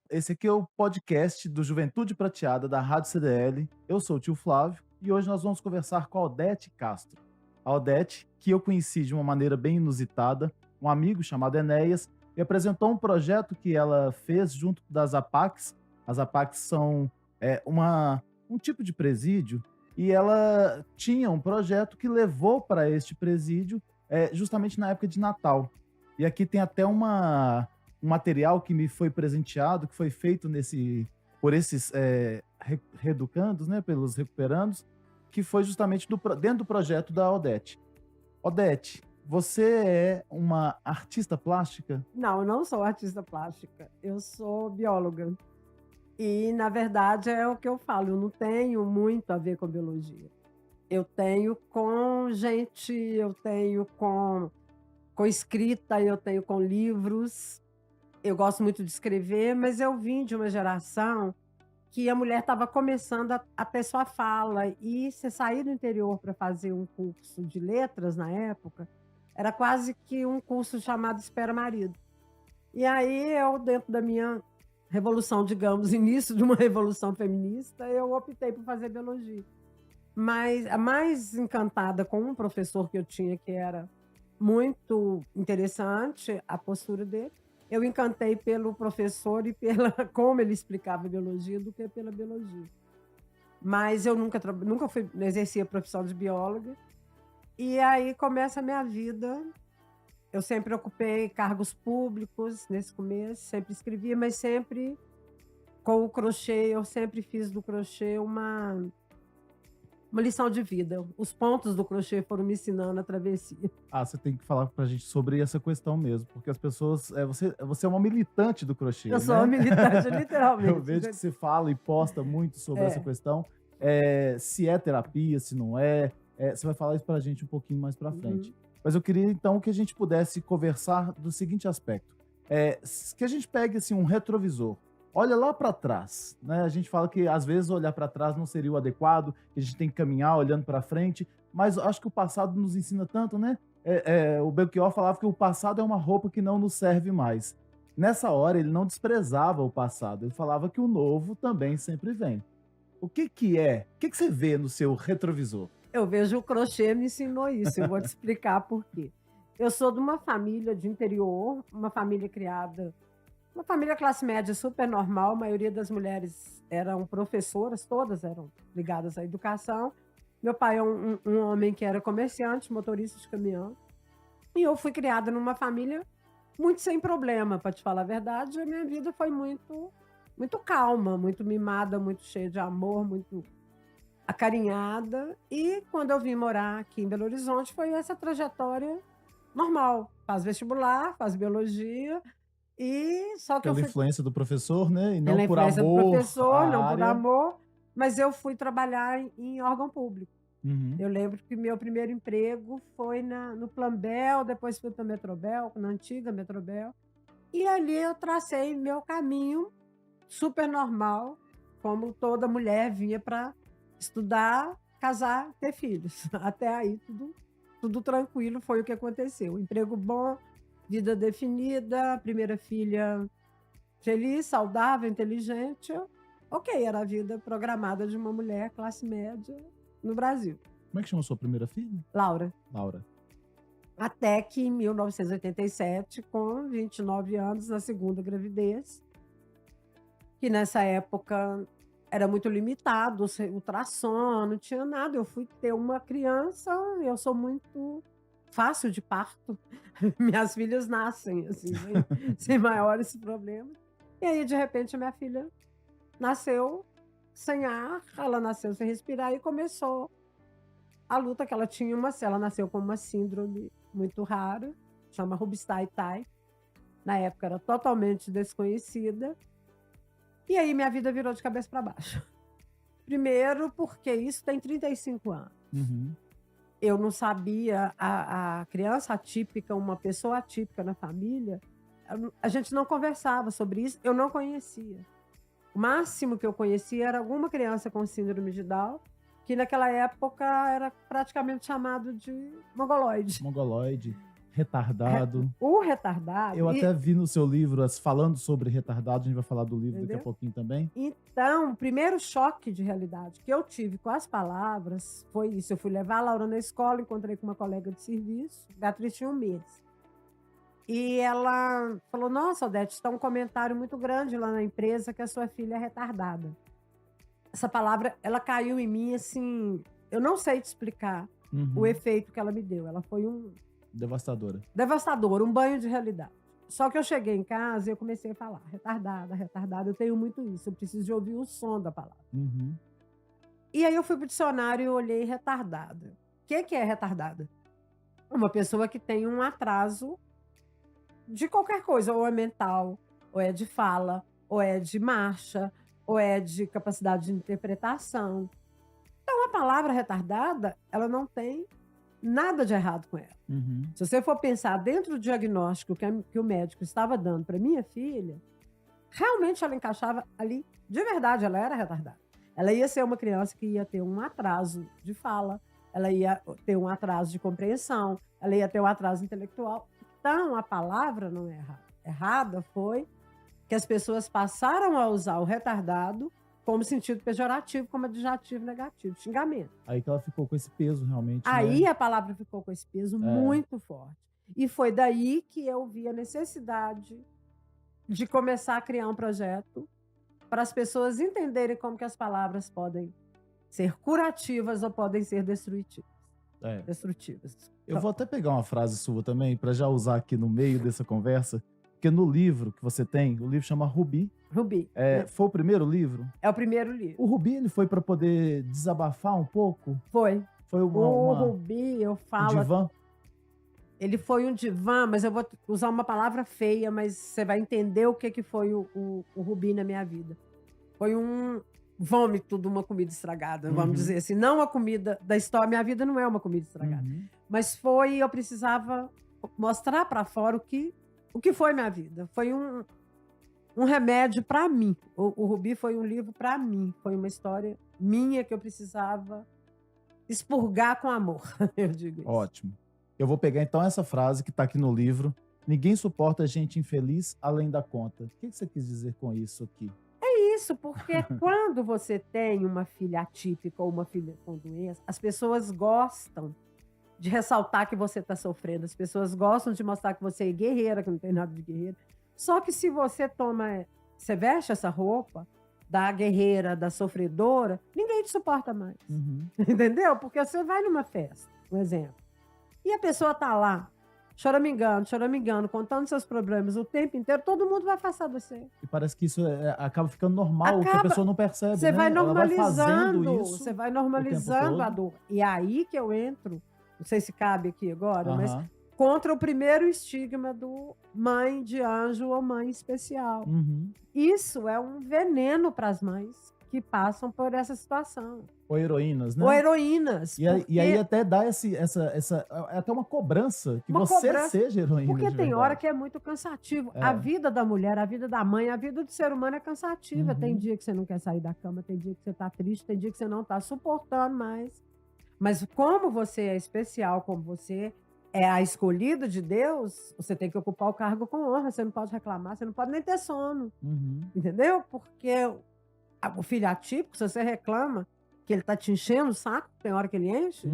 Esse aqui é o podcast do Juventude Prateada da Rádio CDL. Eu sou o tio Flávio e hoje nós vamos conversar com a Odete Castro. A Odete, que eu conheci de uma maneira bem inusitada, um amigo chamado Enéas, me apresentou um projeto que ela fez junto das APACs. As APACs são um tipo de presídio e ela tinha um projeto que levou para este presídio justamente na época de Natal. E aqui tem até um material que me foi presenteado, que foi feito por esses reeducandos, né, pelos recuperandos, que foi justamente dentro do projeto da Odete. Odete, você é uma artista plástica? Não, eu não sou artista plástica, eu sou bióloga. E, na verdade, é o que eu falo, eu não tenho muito a ver com biologia. Eu tenho com gente, eu tenho com escrita, eu tenho com livros. Eu gosto muito de escrever, mas eu vim de uma geração que a mulher estava começando a ter sua fala, e você sair do interior para fazer um curso de letras na época, era quase que um curso chamado Espera Marido. E aí eu, dentro da minha revolução, digamos, início de uma revolução feminista, eu optei por fazer biologia. Mas a mais encantada com um professor que eu tinha, que era muito interessante a postura dele, eu encantei pelo professor e pela como ele explicava a biologia do que pela biologia. Mas eu nunca exerci a profissão de bióloga. E aí começa a minha vida. Eu sempre ocupei cargos públicos nesse começo, sempre escrevia, mas sempre com o crochê. Eu sempre fiz do crochê uma lição de vida. Os pontos do crochê foram me ensinando a travessia. Ah, você tem que falar pra gente sobre essa questão mesmo, porque as pessoas. Você é uma militante do Eu crochê, sou uma né? militante, Eu literalmente. vejo que você fala e posta muito sobre essa É. questão. Se é terapia, se não é. Você vai falar isso pra gente um pouquinho mais pra frente. Uhum. Mas eu queria então que a gente pudesse conversar do seguinte aspecto. Que a gente pegue assim, um retrovisor. Olha lá pra trás, né? A gente fala que às vezes olhar pra trás não seria o adequado, que a gente tem que caminhar olhando pra frente, mas eu acho que o passado nos ensina tanto, né? O Belchior falava que o passado é uma roupa que não nos serve mais. Nessa hora, ele não desprezava o passado, ele falava que o novo também sempre vem. O que que é? O que que você vê no seu retrovisor? Eu vejo o crochê me ensinou isso, eu vou te explicar por quê. Eu sou de uma família de interior, uma família classe média super normal, a maioria das mulheres eram professoras, todas eram ligadas à educação. Meu pai é um homem que era comerciante, motorista de caminhão, e eu fui criada numa família muito sem problema, para te falar a verdade. A minha vida foi muito calma, muito mimada, muito cheia de amor, muito acarinhada. E quando eu vim morar aqui em Belo Horizonte, foi essa trajetória normal. Faz vestibular, faz biologia, e só que eu Pela fui influência do professor, né? E não pela por influência do amor professor, à não por área. amor, mas eu fui trabalhar em órgão público. Uhum. Eu lembro que meu primeiro emprego foi no Plambel, depois fui para a Metrobel, na antiga Metrobel, e ali eu tracei meu caminho super normal, como toda mulher vinha para estudar, casar, ter filhos. Até aí tudo tranquilo, foi o que aconteceu. Emprego bom, vida definida, primeira filha feliz, saudável, inteligente. Ok, era a vida programada de uma mulher classe média no Brasil. Como é que chama a sua primeira filha? Laura. Laura. Até que em 1987, com 29 anos, na segunda gravidez, que nessa época era muito limitado, ultrassom, não tinha nada. Eu fui ter uma criança, eu sou muito fácil de parto. Minhas filhas nascem assim, sem maiores problemas. E aí, de repente, a minha filha nasceu sem ar, ela nasceu sem respirar e começou a luta que ela nasceu com uma síndrome muito rara, chama Rubinstein-Tai. Na época era totalmente desconhecida. E aí minha vida virou de cabeça para baixo. Primeiro porque isso tem 35 anos. Uhum. Eu não sabia, a criança atípica, uma pessoa atípica na família, a gente não conversava sobre isso, eu não conhecia. O máximo que eu conhecia era alguma criança com síndrome de Down, que naquela época era praticamente chamado de mongoloide. Mongoloide. retardado. O retardado, Eu até vi no seu livro, falando sobre retardado, a gente vai falar do livro daqui a entendeu? pouquinho também. Então, o primeiro choque de realidade que eu tive com as palavras foi isso. Eu fui levar a Laura na escola, encontrei com uma colega de serviço, Beatriz tinha 1 mês. E ela falou: Nossa, Odete, está um comentário muito grande lá na empresa que a sua filha é retardada. Essa palavra, ela caiu em mim assim, eu não sei te explicar o Uhum. efeito que ela me deu. Ela foi Devastadora. devastador, um banho de realidade. Só que eu cheguei em casa e eu comecei a falar, retardada, retardada, eu tenho muito isso, eu preciso de ouvir o som da palavra. Uhum. E aí eu fui pro dicionário e olhei retardada. O que é retardada? Uma pessoa que tem um atraso de qualquer coisa, ou é mental, ou é de fala, ou é de marcha, ou é de capacidade de interpretação. Então a palavra retardada, ela não tem nada de errado com ela. Uhum. Se você for pensar dentro do diagnóstico que o médico estava dando para minha filha, realmente ela encaixava ali, de verdade, ela era retardada. Ela ia ser uma criança que ia ter um atraso de fala, ela ia ter um atraso de compreensão, ela ia ter um atraso intelectual. Então, a palavra não é errada. Errada foi que as pessoas passaram a usar o retardado como sentido pejorativo, como adjetivo negativo, xingamento. Aí que ela ficou com esse peso, realmente, Aí né? a palavra ficou com esse peso É. muito forte. E foi daí que eu vi a necessidade de começar a criar um projeto para as pessoas entenderem como que as palavras podem ser curativas ou podem ser destrutivas. É. Destrutivas. Eu vou até pegar uma frase sua também, para já usar aqui no meio dessa conversa, porque no livro que você tem, o livro chama Rubi. Rubi. Foi o primeiro livro? É o primeiro livro. O Rubi, ele foi para poder desabafar um pouco? Foi. Foi O Rubi, eu um falo. divã? Ele foi um divã, mas eu vou usar uma palavra feia, mas você vai entender o que foi o Rubi na minha vida. Foi um vômito de uma comida estragada, vamos dizer assim. Não a comida da história, minha vida não é uma comida estragada. Mas eu precisava mostrar para fora o que foi minha vida. Foi um remédio para mim. O Rubi foi um livro para mim. Foi uma história minha que eu precisava expurgar com amor, eu digo isso. Ótimo. Eu vou pegar então essa frase que está aqui no livro. Ninguém suporta gente infeliz além da conta. O que você quis dizer com isso aqui? Isso, porque quando você tem uma filha atípica ou uma filha com doença, as pessoas gostam de ressaltar que você está sofrendo, as pessoas gostam de mostrar que você é guerreira, que não tem nada de guerreira. Só que se você veste essa roupa da guerreira, da sofredora, ninguém te suporta mais. Entendeu? Porque você vai numa festa, um exemplo, e a pessoa tá lá, choramingando, contando seus problemas o tempo inteiro, todo mundo vai afastar você. E parece que isso acaba ficando normal, que a pessoa não percebe, Você né? vai Ela vai fazendo normalizando, isso você vai o tempo normalizando a todo. dor. E aí que eu entro, não sei se cabe aqui agora, mas Aham. contra o primeiro estigma do mãe de anjo ou mãe especial. Isso é um veneno para as mães que passam por essa situação. Ou heroínas, né? Ou heroínas. E aí porque até dá é até uma cobrança que Uma você cobrança, seja heroína porque de tem hora verdade. que é muito cansativo. É. A vida da mulher, a vida da mãe, a vida do ser humano é cansativa. Uhum. Tem dia que você não quer sair da cama, tem dia que você tá triste, tem dia que você não tá suportando mais. Mas como você é especial, como você é a escolhida de Deus, você tem que ocupar o cargo com honra. Você não pode reclamar, você não pode nem ter sono. Entendeu? Porque o filho atípico, se você reclama que ele tá te enchendo o saco, tem hora que ele enche,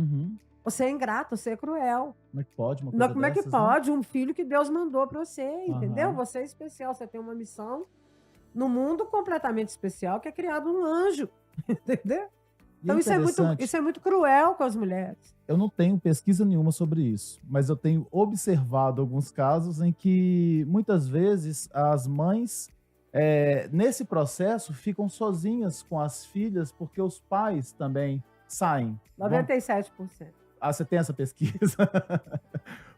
você é ingrato, você é cruel. Como é que pode uma coisa Como é que dessas, né? pode um filho que Deus mandou para você, entendeu? Aham. Você é especial, você tem uma missão no mundo completamente especial, que é criado um anjo, entendeu? E Então interessante, isso é muito cruel com as mulheres. eu não tenho pesquisa nenhuma sobre isso, mas eu tenho observado alguns casos em que muitas vezes as mães, nesse processo, ficam sozinhas com as filhas porque os pais também saem. 97%. Ah, você tem essa pesquisa?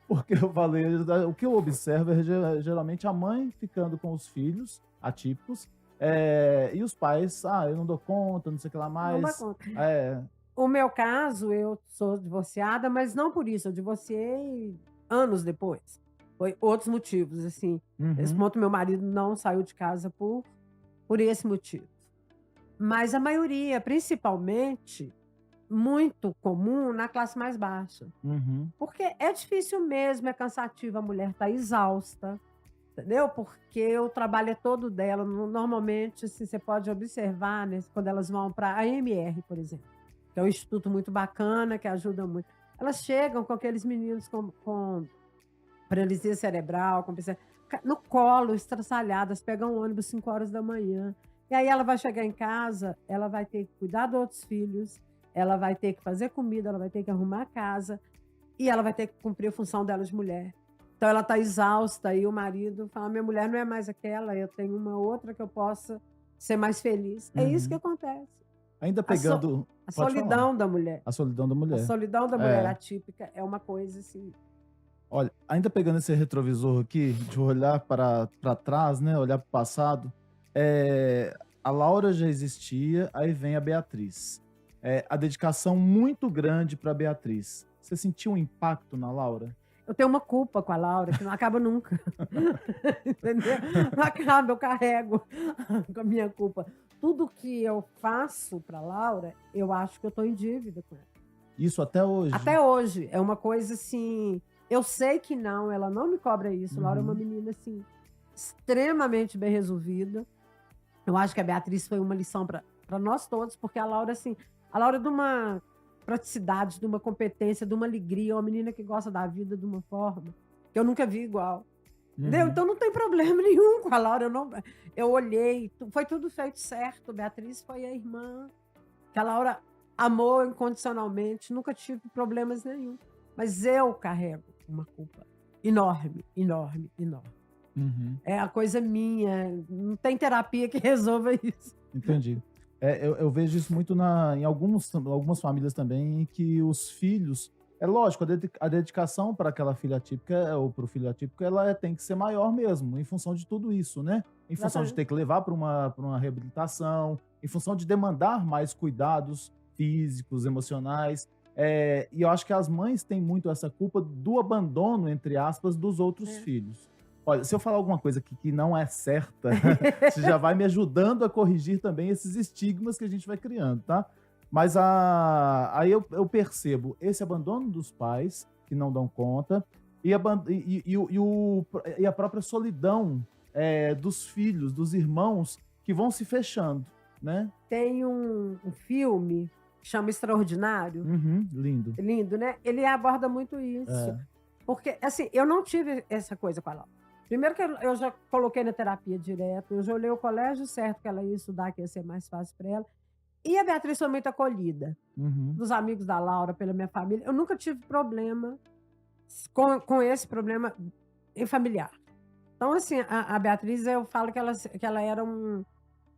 Porque eu falei, o que eu observo é geralmente a mãe ficando com os filhos atípicos, e os pais, eu não dou conta, não sei o que lá Não dá mais. conta. O meu caso, eu sou divorciada, mas não por isso. Eu divorciei anos depois. Foi outros motivos, assim. Nesse ponto, meu marido não saiu de casa por esse motivo. Mas a maioria, principalmente, muito comum na classe mais baixa. Uhum. Porque é difícil mesmo, é cansativo, a mulher está exausta, entendeu? Porque o trabalho é todo dela. Normalmente, assim, você pode observar, né, quando elas vão para a AMR, por exemplo, que é um instituto muito bacana, que ajuda muito. Elas chegam com aqueles meninos com paralisia cerebral, no colo, estraçalhadas, pegam um ônibus 5 horas da manhã. E aí ela vai chegar em casa, ela vai ter que cuidar dos outros filhos, ela vai ter que fazer comida, ela vai ter que arrumar a casa, e ela vai ter que cumprir a função dela de mulher. Então ela está exausta e o marido fala: minha mulher não é mais aquela, eu tenho uma outra que eu possa ser mais feliz. É isso que Uhum. acontece. Ainda A, so- pegando. a Pode falar. solidão da mulher. A solidão da A mulher. solidão da mulher É. atípica é uma coisa assim. Olha, ainda pegando esse retrovisor aqui, de olhar para trás, né? Olhar para o passado, a Laura já existia, aí vem a Beatriz. A dedicação muito grande para Beatriz. Você sentiu um impacto na Laura? Eu tenho uma culpa com a Laura que não acaba nunca. Entendeu? Não acaba, eu carrego com a minha culpa. Tudo que eu faço para Laura, eu acho que eu estou em dívida com ela. Isso até hoje? Até hoje. É uma coisa assim. Eu sei que não, ela não me cobra isso. Laura é uma Uhum. menina assim, extremamente bem resolvida. Eu acho que a Beatriz foi uma lição para nós todos, porque a Laura, assim, a Laura é de uma praticidade, de uma competência, de uma alegria, uma menina que gosta da vida de uma forma que eu nunca vi igual. Entendeu? Uhum. Então não tem problema nenhum com a Laura. Eu olhei, foi tudo feito certo. Beatriz foi a irmã que a Laura amou incondicionalmente, nunca tive problemas nenhum. Mas eu carrego uma culpa enorme, enorme, enorme. Uhum. É a coisa minha, não tem terapia que resolva isso. Entendi. Eu vejo isso muito em algumas famílias também, em que os filhos. É lógico, a dedicação para aquela filha atípica ou para o filho atípico, tem que ser maior mesmo, em função de tudo isso, né? Em função de Exatamente. ter que levar pra uma reabilitação, em função de demandar mais cuidados físicos, emocionais. E eu acho que as mães têm muito essa culpa do abandono, entre aspas, dos outros É. filhos. Olha, se eu falar alguma coisa aqui que não é certa, você já vai me ajudando a corrigir também esses estigmas que a gente vai criando, tá? Mas aí eu percebo esse abandono dos pais, que não dão conta, e a própria solidão dos filhos, dos irmãos, que vão se fechando, né? Tem um filme que chama Extraordinário, Uhum, lindo. lindo, né? Ele aborda muito isso. É. Porque, assim, eu não tive essa coisa com a Laura. Primeiro que eu já coloquei na terapia direto, eu já olhei o colégio certo que ela ia estudar, que ia ser mais fácil para ela. E a Beatriz foi muito acolhida, Uhum, dos amigos da Laura, pela minha família. Eu nunca tive problema com esse problema familiar. Então, assim, a Beatriz, eu falo que ela era um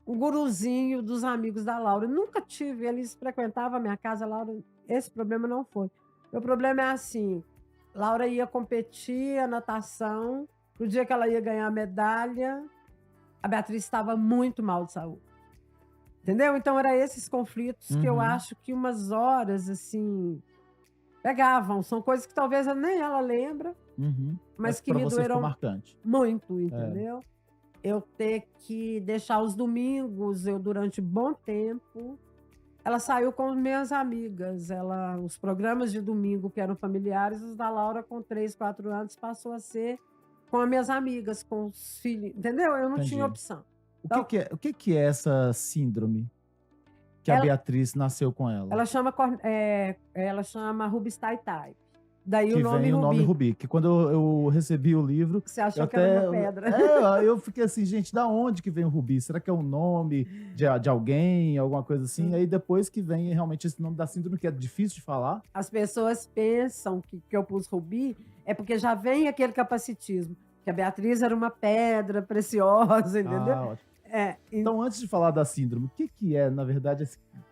guruzinho dos amigos da Laura. Eu nunca tive, eles frequentavam a minha casa, Laura, esse problema não foi. Meu problema é assim, Laura ia competir a natação, no dia que ela ia ganhar a medalha, a Beatriz estava muito mal de saúde. Entendeu? Então, eram esses conflitos que eu uhum, acho que umas horas, assim, pegavam. São coisas que talvez nem ela lembra, uhum. mas que Pra me você ficou doeram marcante. muito, É. entendeu? Eu ter que deixar os domingos, durante bom tempo, ela saiu com minhas amigas. Os programas de domingo que eram familiares, os da Laura com 3, 4 anos, passou a ser com as minhas amigas, com os filhos, entendeu? Eu não tinha Entendi. opção. Então, O que que é essa síndrome que a ela, Beatriz nasceu com ela? ela chama Rubinstein Type. Daí o Que nome vem o nome Rubi. Rubi, que quando eu recebi o livro, Você eu achou que era até uma pedra. eu fiquei assim: "Gente, da onde que vem o Rubi? Será que é um nome de alguém, alguma coisa assim?" Aí depois que vem realmente esse nome da síndrome, que é difícil de falar. As pessoas pensam que eu pus Rubi é porque já vem aquele capacitismo, que a Beatriz era uma pedra preciosa, entendeu? Ah, ótimo. É, Então, antes de falar da síndrome, o que que é, na verdade,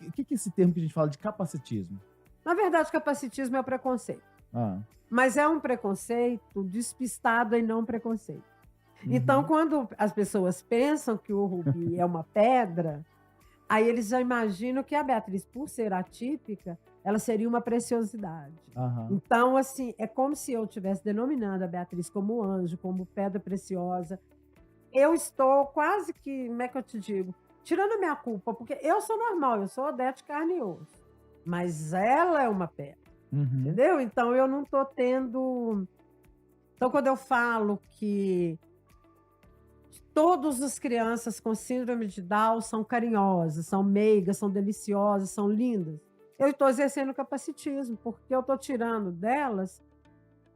o que que é esse termo que a gente fala de capacitismo? na verdade, capacitismo é o preconceito, Ah, mas é um preconceito despistado e não preconceito. Então, uhum, quando as pessoas pensam que o Rubi é uma pedra, aí eles já imaginam que a Beatriz, por ser atípica, ela seria uma preciosidade. aham, Então, assim, é como se eu estivesse denominando a Beatriz como anjo, como pedra preciosa. Eu estou quase que, como é que eu te digo? Tirando a minha culpa, porque eu sou normal, eu sou Odete carne e osso. mas ela é uma pedra, Uhum. entendeu? Então eu não tô tendo. Então, quando eu falo que todas as crianças com síndrome de Down são carinhosas, são meigas, são deliciosas, são lindas, eu estou exercendo capacitismo, porque eu estou tirando delas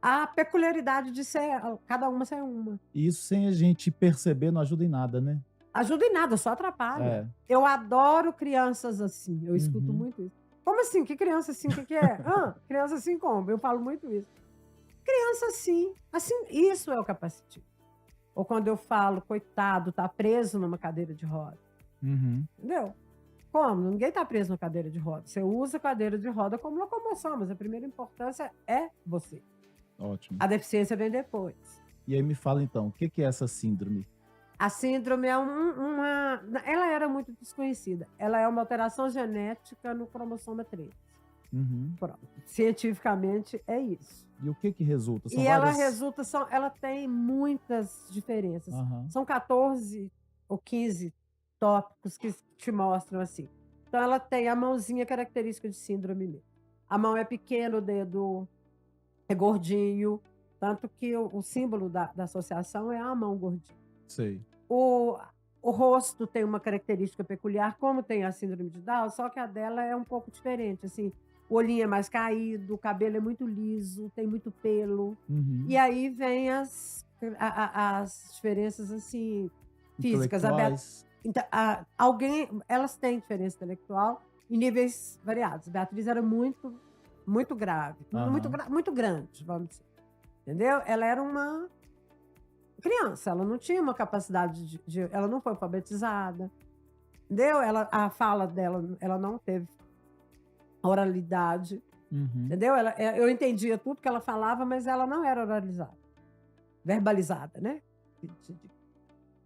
a peculiaridade de ser, cada uma ser uma. E isso sem a gente perceber não ajuda em nada, né? Ajuda em nada, só atrapalha. É. Eu adoro crianças assim, eu escuto Uhum. muito isso. Como assim? Que criança assim? O que que é? Criança assim como? Eu falo muito isso. Criança assim, isso é o capacitismo. Ou quando eu falo, coitado, tá preso numa cadeira de roda, Uhum. entendeu? Como? Ninguém tá preso na cadeira de roda. Você usa a cadeira de roda como locomoção, mas a primeira importância é você. Ótimo. A deficiência vem depois. E aí me fala então, o que que é essa síndrome? A síndrome é uma. Ela era muito desconhecida. Ela é uma alteração genética no cromossoma 3. Uhum. Pronto. Cientificamente é isso. E o que que resulta? São E ela várias. resulta, ela tem muitas diferenças. Aham. São 14 ou 15 tópicos que te mostram assim. Então, ela tem a mãozinha característica de síndrome mesmo. A mão é pequena, o dedo é gordinho, tanto que o símbolo da associação é a mão gordinha. Sei. O, o rosto tem uma característica peculiar, como tem a síndrome de Down, só que a dela é um pouco diferente. Assim, o olhinho é mais caído, o cabelo é muito liso, tem muito pelo. E Uhum. aí vem as diferenças assim físicas. Intelectuais. Então, elas têm diferença intelectual em níveis variados. Beatriz era muito grave, Aham. muito grande, vamos dizer. Entendeu? Ela era uma criança, ela não tinha uma capacidade ela não foi alfabetizada, entendeu? A fala dela, ela não teve oralidade, Uhum. entendeu? Eu entendia tudo que ela falava, mas ela não era oralizada, verbalizada, né?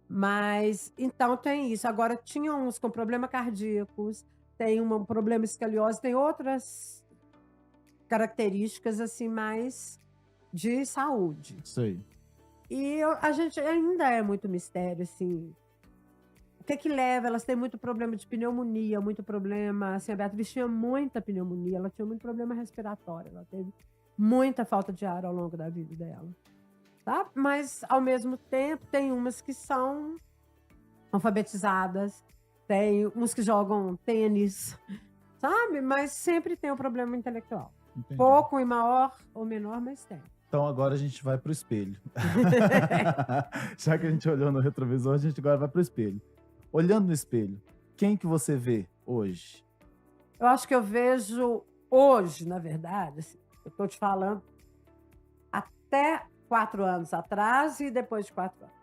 Mas, então tem isso. Agora, tinha uns com problema cardíacos, tem um problema escoliose, tem outras características, assim, mais de saúde. Sei. E a gente ainda é muito mistério, assim. O que que leva? Elas têm muito problema de pneumonia, muito problema. Assim, a Beatriz tinha muita pneumonia, ela tinha muito problema respiratório, ela teve muita falta de ar ao longo da vida dela, tá? Mas, ao mesmo tempo, tem umas que são alfabetizadas, tem uns que jogam tênis, sabe? Mas sempre tem o problema intelectual. Entendi. Pouco e maior ou menor, mas tem. Então agora a gente vai pro espelho. Já que a gente olhou no retrovisor, a gente agora vai pro espelho. Olhando no espelho, quem que você vê hoje? Eu acho que eu vejo hoje, na verdade, assim, eu estou te falando até 4 anos atrás e depois de 4 anos.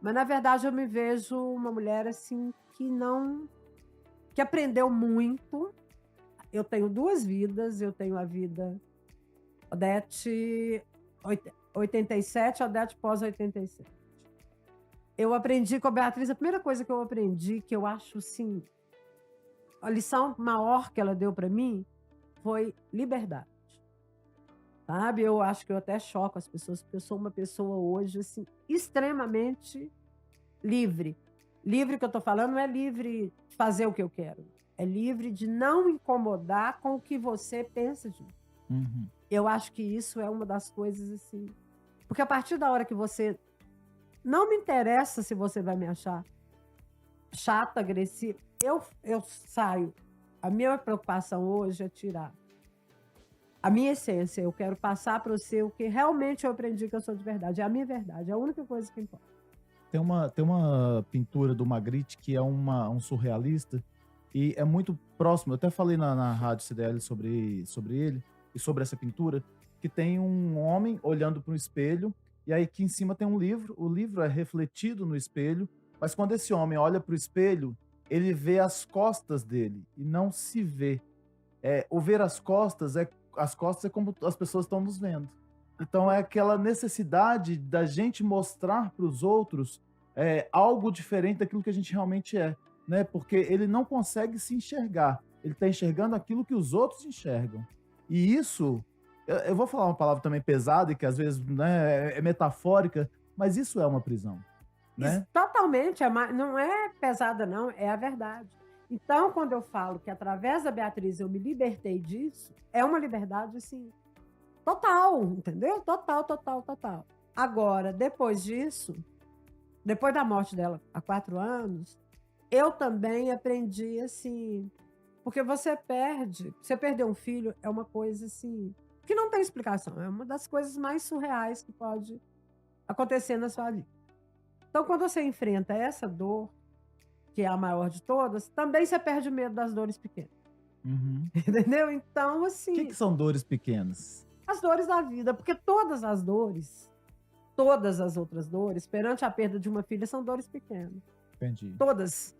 Mas, na verdade, eu me vejo uma mulher assim que aprendeu muito. Eu tenho 2 vidas, eu tenho a vida Odete 87, Odete pós-87. Eu aprendi com a Beatriz, a primeira coisa que eu aprendi, que eu acho assim, a lição maior que ela deu para mim foi liberdade. Sabe? Eu acho que eu até choco as pessoas, porque eu sou uma pessoa hoje assim extremamente livre. Livre que eu tô falando não é livre de fazer o que eu quero. É livre de não incomodar com o que você pensa de mim. Uhum. Eu acho que isso é uma das coisas assim. Porque a partir da hora que você. Não me interessa se você vai me achar chata, agressiva. Eu saio. A minha preocupação hoje é tirar a minha essência. Eu quero passar para você o que realmente eu aprendi que eu sou de verdade. É a minha verdade. É a única coisa que importa. Tem uma pintura do Magritte que é um surrealista e é muito próximo. Eu até falei na rádio CDL sobre ele e sobre essa pintura, que tem um homem olhando para um espelho e aí aqui em cima tem um livro. O livro é refletido no espelho, mas quando esse homem olha para o espelho, ele vê as costas dele e não se vê. O ver as costas é como as pessoas estão nos vendo. Então é aquela necessidade da gente mostrar para os outros algo diferente daquilo que a gente realmente é, né? Porque ele não consegue se enxergar. Ele está enxergando aquilo que os outros enxergam. E isso, eu vou falar uma palavra também pesada e que às vezes, né, é metafórica, mas isso é uma prisão, Isso né? totalmente, não é pesada, não, é a verdade. Então, quando eu falo que através da Beatriz eu me libertei disso, é uma liberdade, assim, total, entendeu? Total, total, total. Agora, depois disso, depois da morte dela há 4 anos, eu também aprendi, assim, porque você perder um filho é uma coisa, assim, que não tem explicação, é uma das coisas mais surreais que pode acontecer na sua vida. Então, quando você enfrenta essa dor, que é a maior de todas, também você perde o medo das dores pequenas, Uhum. entendeu? Então, O que assim, que são dores pequenas? as dores da vida, porque todas as outras dores, perante a perda de uma filha, são dores pequenas. Entendi. Todas.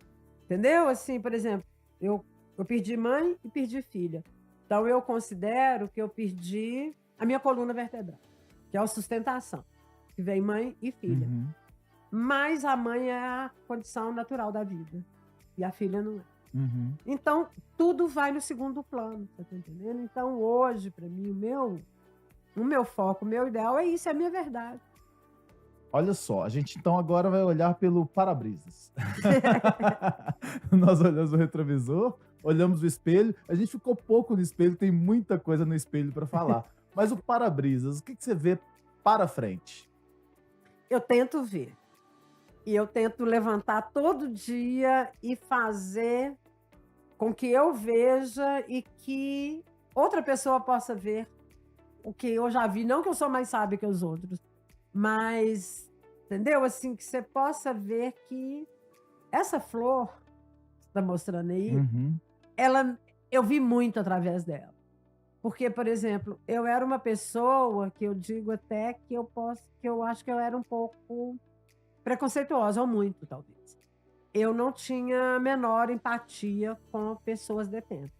Entendeu? Assim, por exemplo, eu perdi mãe e perdi filha. Então, eu considero que eu perdi a minha coluna vertebral, que é a sustentação, que vem mãe e filha. Uhum. Mas a mãe é a condição natural da vida e a filha não é. Uhum. Então, tudo vai no segundo plano, você tá entendendo? Então, hoje, para mim, o meu foco, o meu ideal é isso, é a minha verdade. Olha só, a gente então agora vai olhar pelo para-brisas. Nós olhamos o retrovisor, olhamos o espelho, a gente ficou pouco no espelho, tem muita coisa no espelho para falar. Mas o para-brisas, o que que você vê para frente? Eu tento ver. E eu tento levantar todo dia e fazer com que eu veja e que outra pessoa possa ver o que eu já vi. Não que eu sou mais sábia que os outros, mas, entendeu? Assim, que você possa ver que essa flor que você está mostrando aí, Uhum. eu vi muito através dela. Porque, por exemplo, eu era uma pessoa que eu digo até que eu acho que eu era um pouco preconceituosa, ou muito, talvez. Eu não tinha a menor empatia com pessoas detentas.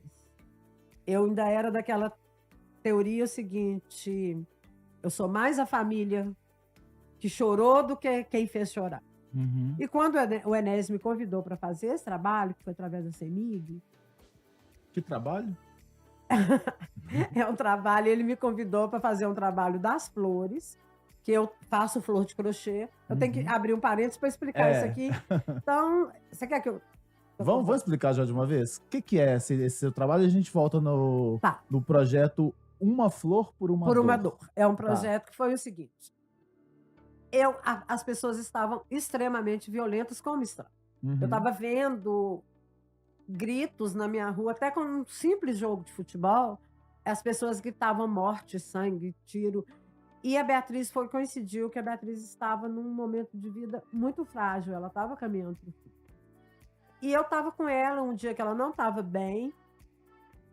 Eu ainda era daquela teoria seguinte: eu sou mais a família que chorou do que quem fez chorar. Uhum. E quando o Enéas me convidou para fazer esse trabalho, que foi através da CEMIG, Que trabalho? é um trabalho, ele me convidou para fazer um trabalho das flores, que eu faço flor de crochê. Eu tenho que Uhum. abrir um parênteses para explicar isso É. aqui. Então, você quer que eu... Vamos explicar já de uma vez? O que que é esse seu trabalho? E a gente volta Tá, no projeto Uma Flor por uma por uma Dor. dor. É um Tá. projeto que foi o seguinte: as pessoas estavam extremamente violentas, como estão. Eu Uhum. estava vendo gritos na minha rua, até com um simples jogo de futebol, as pessoas gritavam morte, sangue, tiro. E a Beatriz coincidiu que a Beatriz estava num momento de vida muito frágil, ela estava caminhando para o fim. E eu estava com ela um dia que ela não estava bem,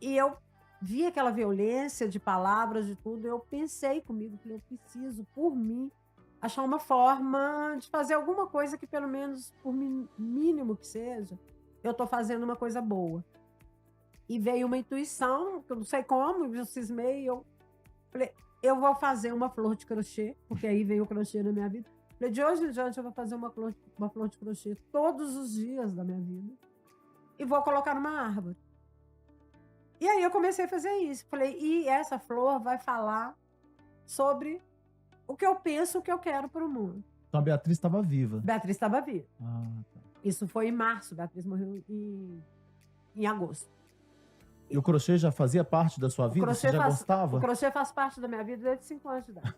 e eu vi aquela violência de palavras, de tudo, eu pensei comigo, falei, eu preciso, por mim, achar uma forma de fazer alguma coisa que, pelo menos, por mínimo que seja, eu estou fazendo uma coisa boa. E veio uma intuição, que eu não sei como, eu cismei, eu falei, eu vou fazer uma flor de crochê, porque aí veio o crochê na minha vida. Falei, de hoje em diante eu vou fazer uma flor de crochê todos os dias da minha vida e vou colocar numa árvore. E aí eu comecei a fazer isso. Falei, e essa flor vai falar sobre o que eu penso, o que eu quero para o mundo. Então a Beatriz estava viva. Beatriz estava viva. Ah, tá. Isso foi em março, Beatriz morreu em agosto. E o crochê já fazia parte da sua vida? Você já gostava? O crochê faz parte da minha vida desde 5 anos de idade.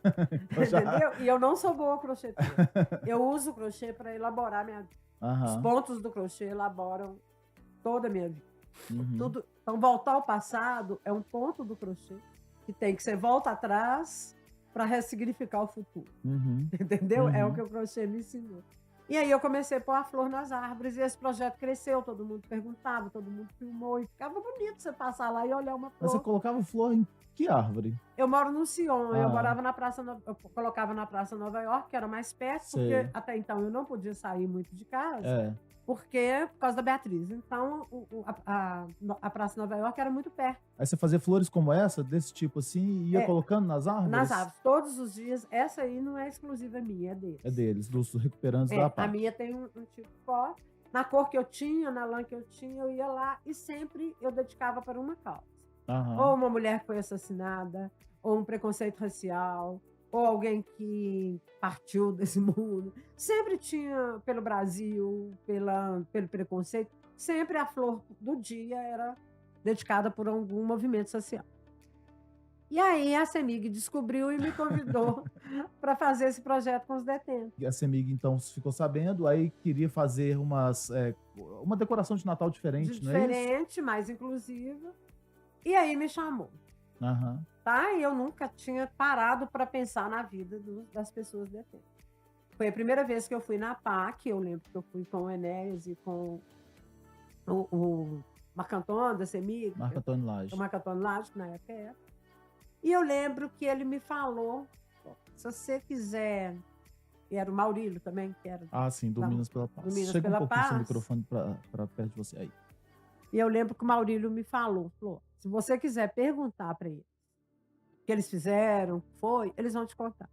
Então já- Entendeu? E eu não sou boa crocheteira. Eu uso o crochê para elaborar minha vida. Os Aham. pontos do crochê elaboram toda a minha vida. Uhum. Tudo. Então, voltar ao passado é um ponto do crochê que tem que ser volta atrás para ressignificar o futuro. Uhum. Entendeu? É o Uhum. que o crochê me ensinou. E aí eu comecei a pôr a flor nas árvores e esse projeto cresceu, todo mundo perguntava, todo mundo filmou e ficava bonito você passar lá e olhar uma Mas você flor. colocava flor em que árvore? Eu moro no Sion, eu Ah. morava na eu colocava na Praça Nova York, que era mais perto, porque Sei. até então eu não podia sair muito de casa, É. por causa da Beatriz. Então a Praça Nova York era muito perto. Aí você fazia flores como essa, desse tipo assim, e ia É. colocando nas árvores? Nas árvores, todos os dias. Essa aí não é exclusiva minha, é deles. É deles, dos recuperantes da A PAC. minha tem um tipo forte. Na cor que eu tinha, na lã que eu tinha, eu ia lá e sempre eu dedicava para uma causa. Aham. Ou uma mulher que foi assassinada, ou um preconceito racial, ou alguém que partiu desse mundo. Sempre tinha, pelo Brasil, pelo preconceito, sempre a flor do dia era dedicada por algum movimento social. E aí a CEMIG descobriu e me convidou para fazer esse projeto com os detentos. E a CEMIG, então, ficou sabendo, aí queria fazer uma decoração de Natal De diferente, não é isso? diferente, mais inclusiva. E aí me chamou, Aham. tá? E eu nunca tinha parado para pensar na vida das pessoas detentas. Foi a primeira vez que eu fui na PAC, eu lembro que eu fui com o Enéas e com o Marco Antônio da CEMIG, Marco Antônio Lage. o Marco Antônio Lage, que na época era. E eu lembro que ele me falou, se você quiser, e era o Maurílio também, que era Ah, sim, do da Minas pela Paz. do Minas Chega um pela pouquinho seu Paz. microfone pra perto de você aí. E eu lembro que o Maurílio me falou, se você quiser perguntar para eles o que eles fizeram, eles vão te contar.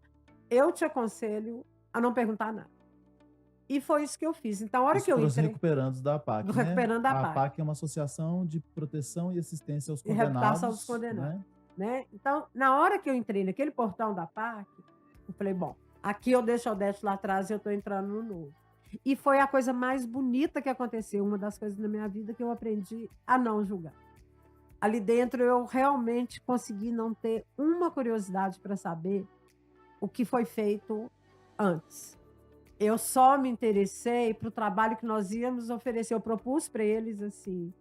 Eu te aconselho a não perguntar nada. E foi isso que eu fiz. Então, a hora Isso que eu para os entrei, recuperandos da APAC, do né? Recuperando a A PAC, APAC é uma associação de proteção e assistência aos e reabilitação dos condenados, condenados, né? né? Então, na hora que eu entrei naquele portão da PAC, eu falei, bom, aqui eu deixo a Odete lá atrás e eu estou entrando no novo. E foi a coisa mais bonita que aconteceu, uma das coisas na minha vida que eu aprendi a não julgar. Ali dentro eu realmente consegui não ter uma curiosidade para saber o que foi feito antes. Eu só me interessei para o trabalho que nós íamos oferecer. Eu propus para eles assim,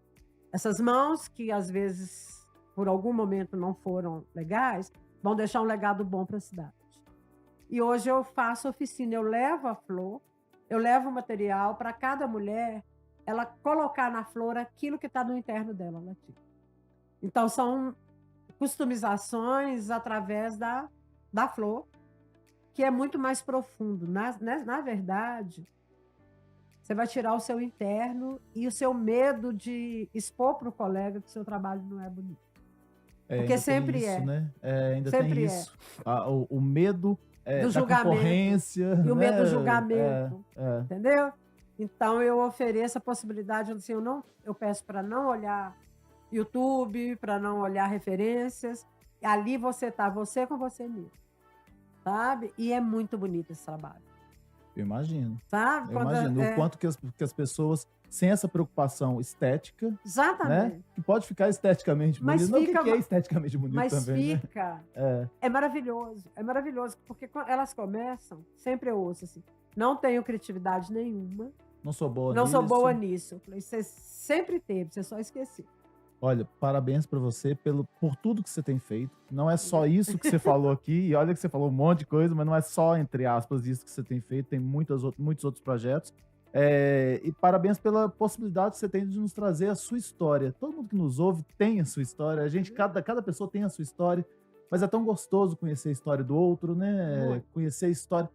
essas mãos que às vezes por algum momento não foram legais, vão deixar um legado bom para a cidade. E hoje eu faço oficina, eu levo a flor, eu levo o material para cada mulher, ela colocar na flor aquilo que está no interno dela, Latinha. Então são customizações através da flor, que é muito mais profundo. Na verdade, você vai tirar o seu interno e o seu medo de expor para o colega que o seu trabalho não é bonito. Porque Ainda tem sempre isso, é, né? Ainda tem sempre é. isso. O medo Do da julgamento. concorrência, E o né? medo do julgamento, É. entendeu? Então eu ofereço a possibilidade, assim, eu peço para não olhar YouTube, para não olhar referências. Ali você está, você com você mesmo, sabe? E é muito bonito esse trabalho, Eu imagino. sabe? Eu imagino o quanto que as pessoas, sem essa preocupação estética, né? Exatamente. Que pode ficar esteticamente Mas bonito. Não, o fica, que é esteticamente bonito mas também, né? fica, É. é maravilhoso, porque quando elas começam, sempre eu ouço assim, não tenho criatividade nenhuma, Não sou boa não sou nisso. boa nisso. Eu falei, você sempre teve, você só esqueceu. Olha, parabéns pra você por tudo que você tem feito. Não é só isso que você falou aqui, e olha que você falou um monte de coisa, mas não é só, entre aspas, isso que você tem feito, tem muitos outros projetos. E parabéns pela possibilidade que você tem de nos trazer a sua história. Todo mundo que nos ouve tem a sua história, cada pessoa tem a sua história, mas é tão gostoso conhecer a história do outro, né? Muito. Conhecer a história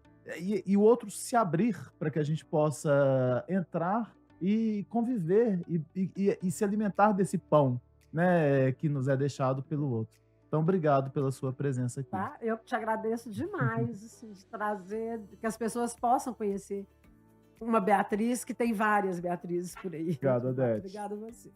e o outro se abrir para que a gente possa entrar e conviver e se alimentar desse pão, né, que nos é deixado pelo outro. Então, obrigado pela sua presença aqui. Tá? Eu te agradeço demais, assim, de trazer, que as pessoas possam conhecer uma Beatriz, que tem várias Beatrizes por aí. Obrigado, Odete. Obrigada a você.